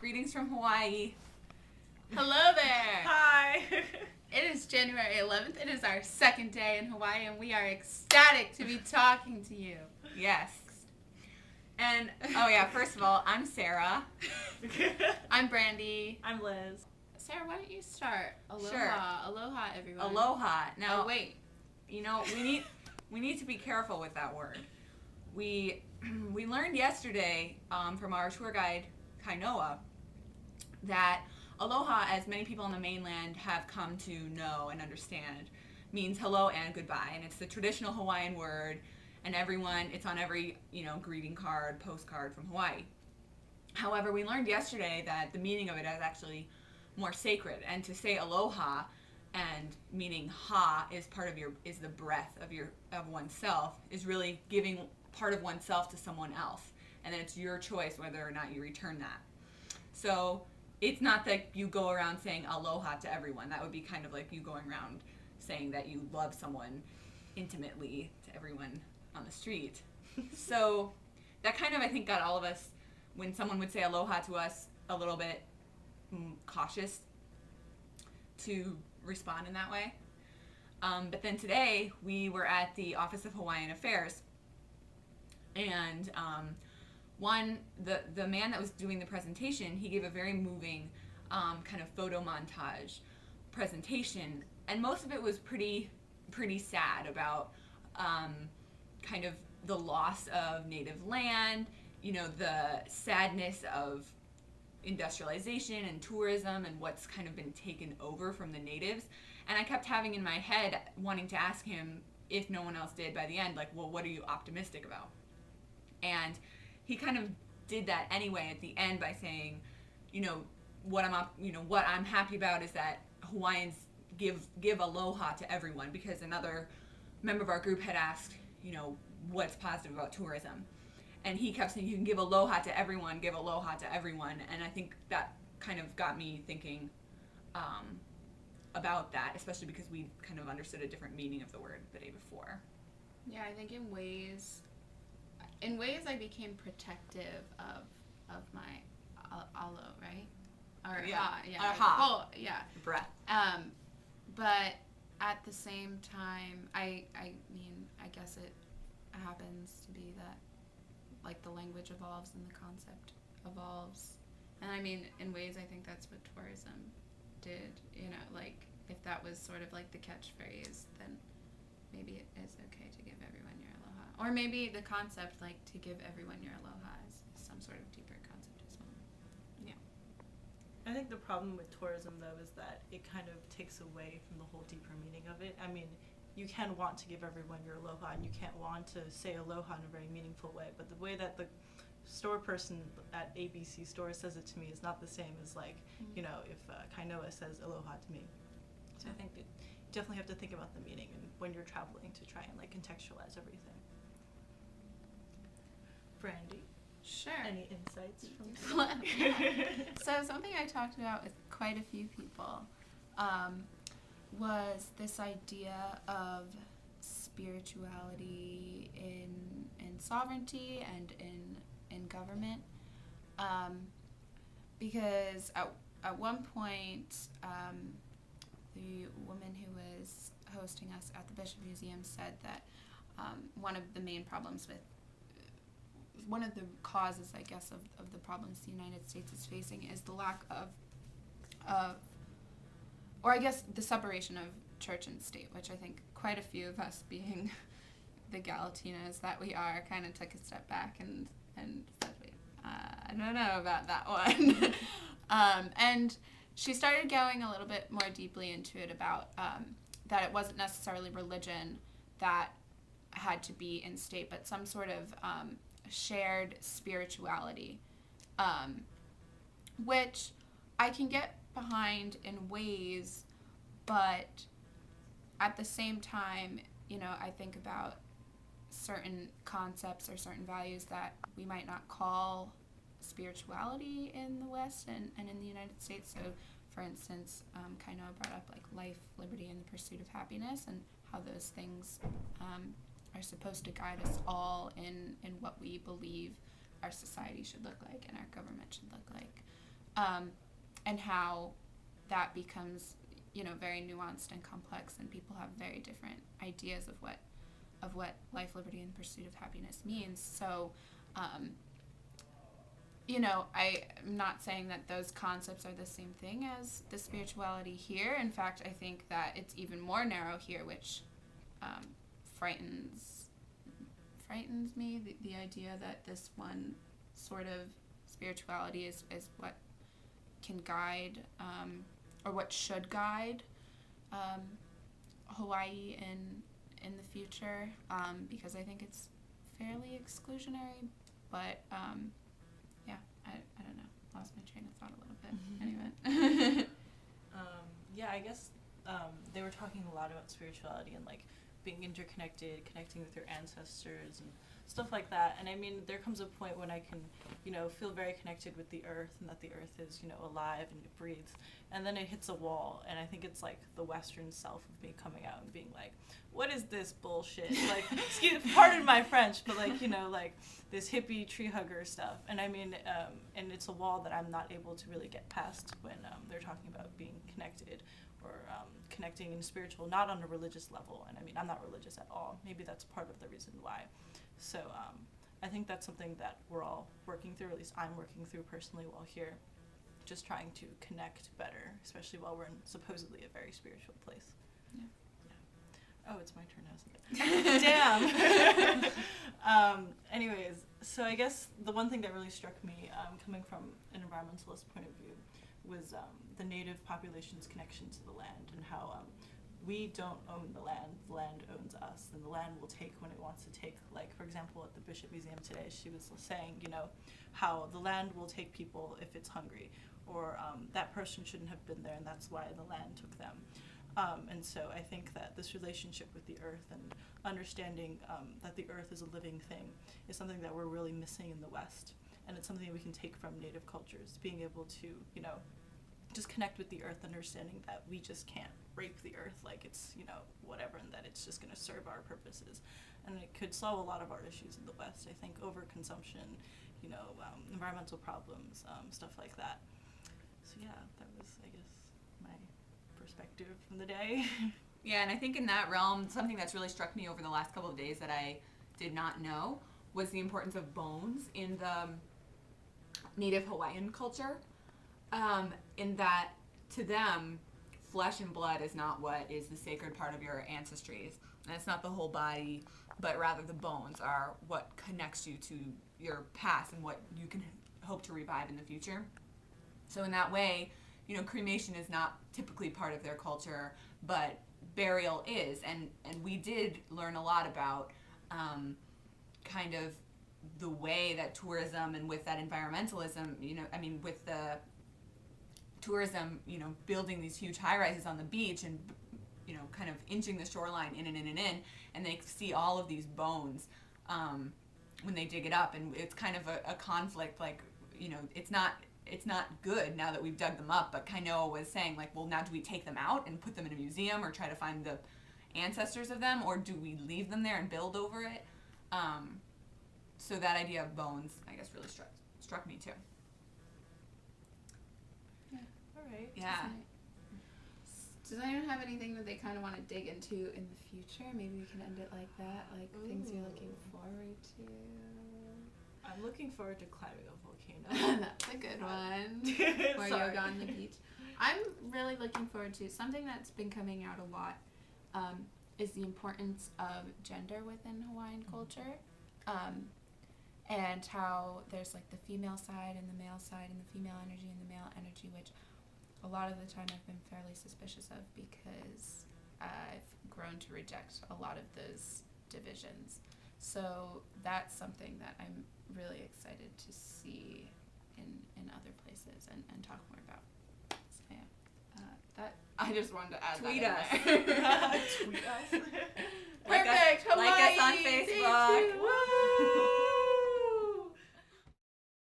Greetings from Hawaii. Hello there. Hi. It is January 11th. It is our second day in Hawaii, and we are ecstatic to be talking to you. Yes. And, oh yeah, first of all, I'm Sarah. I'm Brandi. I'm Liz. Sarah, why don't you start? Aloha. Sure. Aloha, everyone. Aloha. Now, Oh, wait. You know, we need to be careful with that word. We learned yesterday from our tour guide, Kainoa, that aloha, as many people on the mainland have come to know and understand, means hello and goodbye. And it's the traditional Hawaiian word, and it's on every, greeting card, postcard from Hawaii. However, we learned yesterday that the meaning of it is actually more sacred. And to say aloha and meaning ha is is the breath of oneself, is really giving part of oneself to someone else. And then it's your choice whether or not you return that. So it's not that you go around saying aloha to everyone. That would be kind of like you going around saying that you love someone intimately to everyone on the street. So that kind of, I think, got all of us, when someone would say aloha to us, a little bit cautious to respond in that way. But then today we were at the Office of Hawaiian Affairs, and the man that was doing the presentation, he gave a very moving kind of photo montage presentation, and most of it was pretty sad about kind of the loss of native land, the sadness of industrialization and tourism and what's kind of been taken over from the natives. And I kept having in my head wanting to ask him, if no one else did by the end, like, well, what are you optimistic about? And he kind of did that anyway at the end by saying, what I'm happy about is that Hawaiians give aloha to everyone, because another member of our group had asked, what's positive about tourism. And he kept saying, you can give aloha to everyone, give aloha to everyone. And I think that kind of got me thinking about that, especially because we kind of understood a different meaning of the word the day before. Yeah, I think in ways I became protective of my alo, right? Or yeah. ha, yeah. Ha. Oh, yeah. Breath. But at the same time, I mean, I guess it happens to be that, like, the language evolves and the concept evolves. And I mean, in ways, I think that's what tourism did, like, if that was sort of like the catchphrase, then maybe it is okay to give everyone your aloha. Or maybe the concept, like, to give everyone your aloha is some sort of deeper concept as well. Yeah. I think the problem with tourism, though, is that it kind of takes away from the whole deeper meaning of it. I mean, you can want to give everyone your aloha, and you can't want to say aloha in a very meaningful way, but the way that the store person at ABC store says it to me is not the same as, like, if Kainoa says aloha to me. So I think that you definitely have to think about the meaning and when you're traveling to try and, like, contextualize everything. Brandi? Sure. Any insights from So something I talked about with quite a few people was this idea of spirituality in sovereignty and in government, because at one point the woman who was hosting us at the Bishop Museum said that one of the main problems one of the causes, I guess, of the problems the United States is facing is the lack of or I guess the separation of church and state, which I think quite a few of us, being the Galatinas that we are, kind of took a step back and said, I don't know about that one. And she started going a little bit more deeply into it about that it wasn't necessarily religion that had to be in state, but some sort of shared spirituality, which I can get behind in ways, but at the same time, I think about certain concepts or certain values that we might not call spirituality in the West and in the United States. So, for instance, Kainoa brought up, like, life, liberty, and the pursuit of happiness, and how those things are supposed to guide us all in what we believe our society should look like and our government should look like. and how that becomes, very nuanced and complex, and people have very different ideas of what life, liberty, and pursuit of happiness means. So, I'm not saying that those concepts are the same thing as the spirituality here. In fact, I think that it's even more narrow here, which frightens me, the idea that this one sort of spirituality is what can guide, or what should guide Hawaii in the future, because I think it's fairly exclusionary, but I don't know, lost my train of thought a little bit. Anyway. Yeah, I guess they were talking a lot about spirituality and like being interconnected, connecting with your ancestors and stuff like that. And I mean, there comes a point when I can, feel very connected with the earth, and that the earth is, alive and it breathes. And then it hits a wall, and I think it's like the Western self of me coming out and being like, what is this bullshit? Like, pardon my French, but like, like this hippie tree hugger stuff. And I mean, and it's a wall that I'm not able to really get past when they're talking about being connected, or connecting in spiritual, not on a religious level. And I mean, I'm not religious at all. Maybe that's part of the reason why. So I think that's something that we're all working through, at least I'm working through personally while here, just trying to connect better, especially while we're in supposedly a very spiritual place. Yeah. Oh, it's my turn now, isn't it? Damn. Anyways, so I guess the one thing that really struck me, coming from an environmentalist point of view, was the native population's connection to the land, and how we don't own the land owns us, and the land will take when it wants to take. Like, for example, at the Bishop Museum today, she was saying, how the land will take people if it's hungry, or that person shouldn't have been there, and that's why the land took them. And so I think that this relationship with the earth, and understanding that the earth is a living thing, is something that we're really missing in the West. And it's something we can take from native cultures, being able to, just connect with the earth, understanding that we just can't rape the earth like it's, whatever, and that it's just going to serve our purposes. And it could solve a lot of our issues in the West. I think overconsumption, environmental problems, stuff like that. So yeah, that was, I guess, my perspective from the day. Yeah, and I think in that realm, something that's really struck me over the last couple of days that I did not know was the importance of bones in the Native Hawaiian culture. In that, to them, flesh and blood is not what is the sacred part of your ancestries. And it's not the whole body, but rather the bones are what connects you to your past and what you can hope to revive in the future. So in that way, cremation is not typically part of their culture, but burial is. And we did learn a lot about kind of the way that tourism, and with that environmentalism, with the tourism, building these huge high-rises on the beach and, kind of inching the shoreline in and in and in, and they see all of these bones when they dig it up, and it's kind of a conflict, like, it's not good now that we've dug them up, but Kainoa was saying, like, well, now do we take them out and put them in a museum, or try to find the ancestors of them, or do we leave them there and build over it? So that idea of bones, I guess, really struck me too. Right. Yeah. Does anyone have anything that they kind of want to dig into in the future? Maybe we can end it like that, like things you're looking forward to. I'm looking forward to climbing a volcano. That's a good one. Or yoga on the beach. I'm really looking forward to something that's been coming out a lot, is the importance of gender within Hawaiian culture. And how there's like the female side and the male side, and the female energy and the male energy, which a lot of the time I've been fairly suspicious of, because I've grown to reject a lot of those divisions. So that's something that I'm really excited to see in other places and talk more about. So yeah, that I just wanted to add Tweet that us. in there. Tweet us. Perfect. Like us on Hawaii. Facebook. Woo!